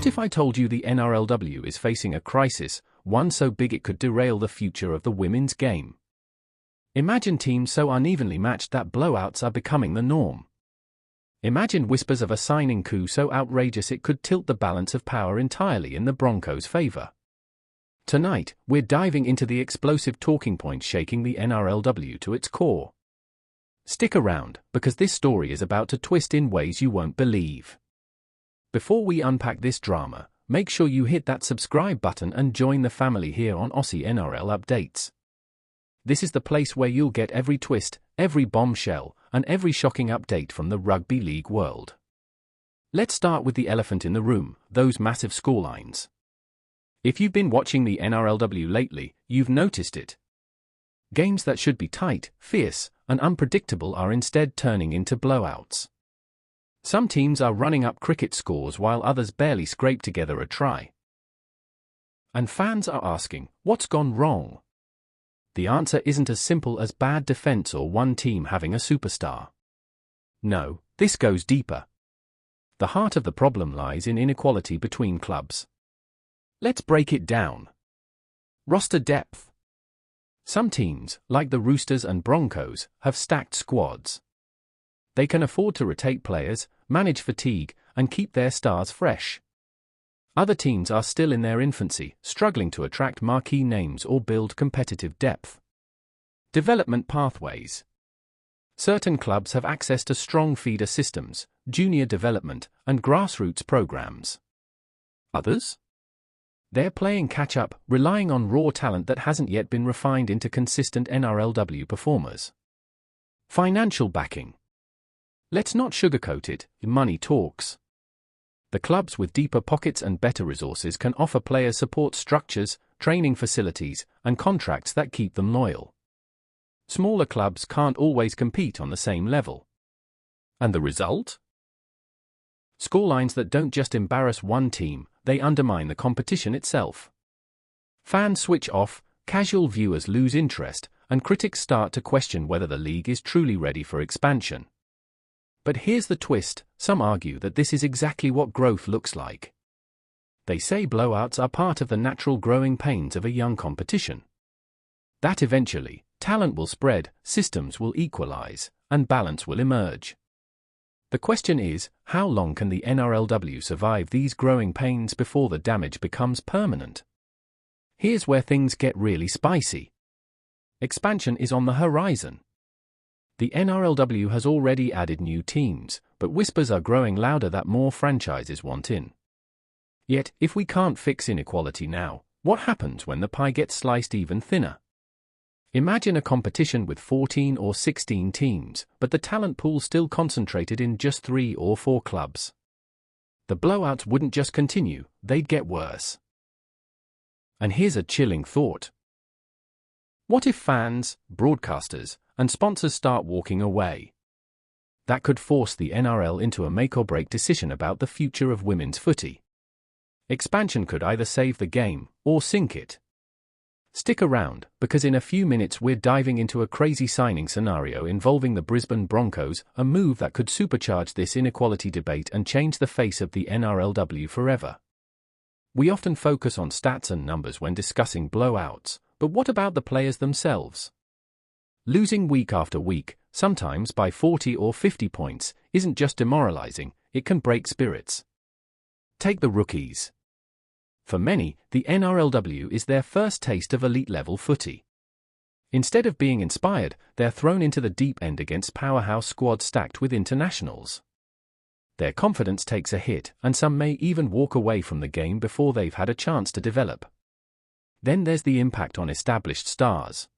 What if I told you the NRLW is facing a crisis, one so big it could derail the future of the women's game? Imagine teams so unevenly matched that blowouts are becoming the norm. Imagine whispers of a signing coup so outrageous it could tilt the balance of power entirely in the Broncos' favor. Tonight, we're diving into the explosive talking points shaking the NRLW to its core. Stick around, because this story is about to twist in ways you won't believe. Before we unpack this drama, make sure you hit that subscribe button and join the family here on Aussie NRL Updates. This is the place where you'll get every twist, every bombshell, and every shocking update from the rugby league world. Let's start with the elephant in the room, those massive scorelines. If you've been watching the NRLW lately, you've noticed it. Games that should be tight, fierce, and unpredictable are instead turning into blowouts. Some teams are running up cricket scores while others barely scrape together a try. And fans are asking, what's gone wrong? The answer isn't as simple as bad defense or one team having a superstar. No, this goes deeper. The heart of the problem lies in inequality between clubs. Let's break it down. Roster depth. Some teams, like the Roosters and Broncos, have stacked squads. They can afford to rotate players, manage fatigue, and keep their stars fresh. Other teams are still in their infancy, struggling to attract marquee names or build competitive depth. Development pathways. Certain clubs have access to strong feeder systems, junior development, and grassroots programs. Others? They're playing catch-up, relying on raw talent that hasn't yet been refined into consistent NRLW performers. Financial backing. Let's not sugarcoat it, money talks. The clubs with deeper pockets and better resources can offer players support structures, training facilities, and contracts that keep them loyal. Smaller clubs can't always compete on the same level. And the result? Scorelines that don't just embarrass one team, they undermine the competition itself. Fans switch off, casual viewers lose interest, and critics start to question whether the league is truly ready for expansion. But here's the twist, some argue that this is exactly what growth looks like. They say blowouts are part of the natural growing pains of a young competition. That eventually, talent will spread, systems will equalize, and balance will emerge. The question is, how long can the NRLW survive these growing pains before the damage becomes permanent? Here's where things get really spicy. Expansion is on the horizon. The NRLW has already added new teams, but whispers are growing louder that more franchises want in. Yet, if we can't fix inequality now, what happens when the pie gets sliced even thinner? Imagine a competition with 14 or 16 teams, but the talent pool still concentrated in just 3 or 4 clubs. The blowouts wouldn't just continue, they'd get worse. And here's a chilling thought. What if fans, broadcasters, and sponsors start walking away? That could force the NRL into a make-or-break decision about the future of women's footy. Expansion could either save the game, or sink it. Stick around, because in a few minutes we're diving into a crazy signing scenario involving the Brisbane Broncos, a move that could supercharge this inequality debate and change the face of the NRLW forever. We often focus on stats and numbers when discussing blowouts, but what about the players themselves? Losing week after week, sometimes by 40 or 50 points, isn't just demoralizing, it can break spirits. Take the rookies. For many, the NRLW is their first taste of elite-level footy. Instead of being inspired, they're thrown into the deep end against powerhouse squads stacked with internationals. Their confidence takes a hit, and some may even walk away from the game before they've had a chance to develop. Then there's the impact on established stars.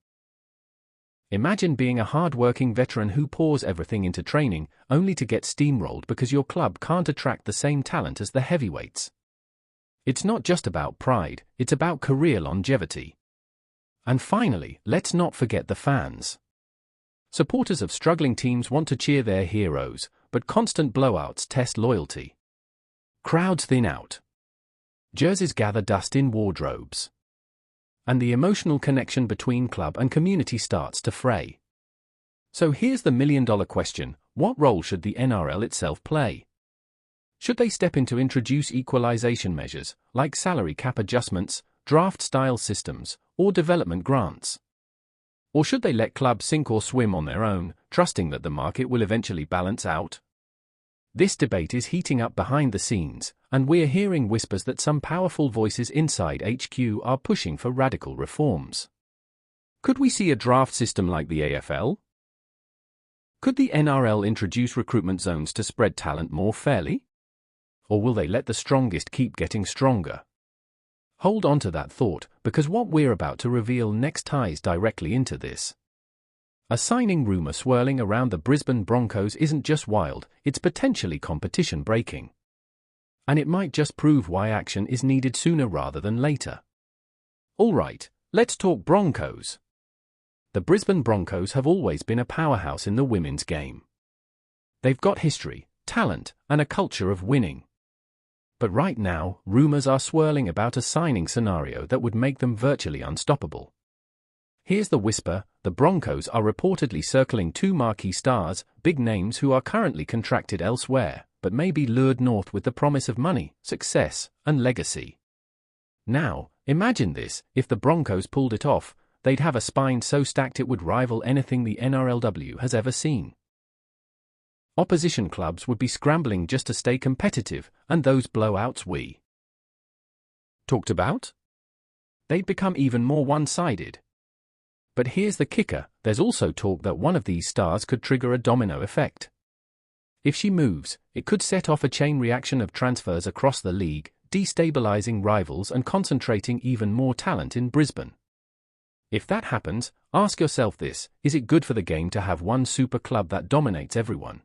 Imagine being a hard-working veteran who pours everything into training, only to get steamrolled because your club can't attract the same talent as the heavyweights. It's not just about pride, it's about career longevity. And finally, let's not forget the fans. Supporters of struggling teams want to cheer their heroes, but constant blowouts test loyalty. Crowds thin out. Jerseys gather dust in wardrobes. And the emotional connection between club and community starts to fray. So here's the million-dollar question, what role should the NRL itself play? Should they step in to introduce equalization measures, like salary cap adjustments, draft-style systems, or development grants? Or should they let clubs sink or swim on their own, trusting that the market will eventually balance out? This debate is heating up behind the scenes, and we're hearing whispers that some powerful voices inside HQ are pushing for radical reforms. Could we see a draft system like the AFL? Could the NRL introduce recruitment zones to spread talent more fairly? Or will they let the strongest keep getting stronger? Hold on to that thought, because what we're about to reveal next ties directly into this. A signing rumour swirling around the Brisbane Broncos isn't just wild, it's potentially competition-breaking. And it might just prove why action is needed sooner rather than later. Alright, let's talk Broncos. The Brisbane Broncos have always been a powerhouse in the women's game. They've got history, talent, and a culture of winning. But right now, rumours are swirling about a signing scenario that would make them virtually unstoppable. Here's the whisper: the Broncos are reportedly circling two marquee stars, big names who are currently contracted elsewhere, but may be lured north with the promise of money, success, and legacy. Now, imagine this: if the Broncos pulled it off, they'd have a spine so stacked it would rival anything the NRLW has ever seen. Opposition clubs would be scrambling just to stay competitive, and those blowouts we talked about? They'd become even more one-sided. But here's the kicker: there's also talk that one of these stars could trigger a domino effect. If she moves, it could set off a chain reaction of transfers across the league, destabilizing rivals and concentrating even more talent in Brisbane. If that happens, ask yourself this: is it good for the game to have one super club that dominates everyone?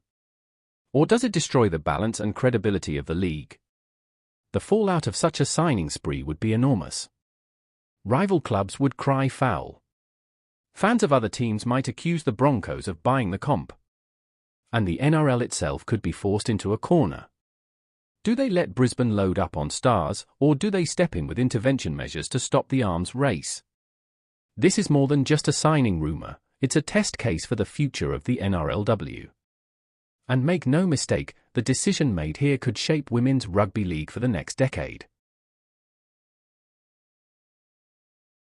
Or does it destroy the balance and credibility of the league? The fallout of such a signing spree would be enormous. Rival clubs would cry foul. Fans of other teams might accuse the Broncos of buying the comp. And the NRL itself could be forced into a corner. Do they let Brisbane load up on stars, or do they step in with intervention measures to stop the arms race? This is more than just a signing rumour, it's a test case for the future of the NRLW. And make no mistake, the decision made here could shape women's rugby league for the next decade.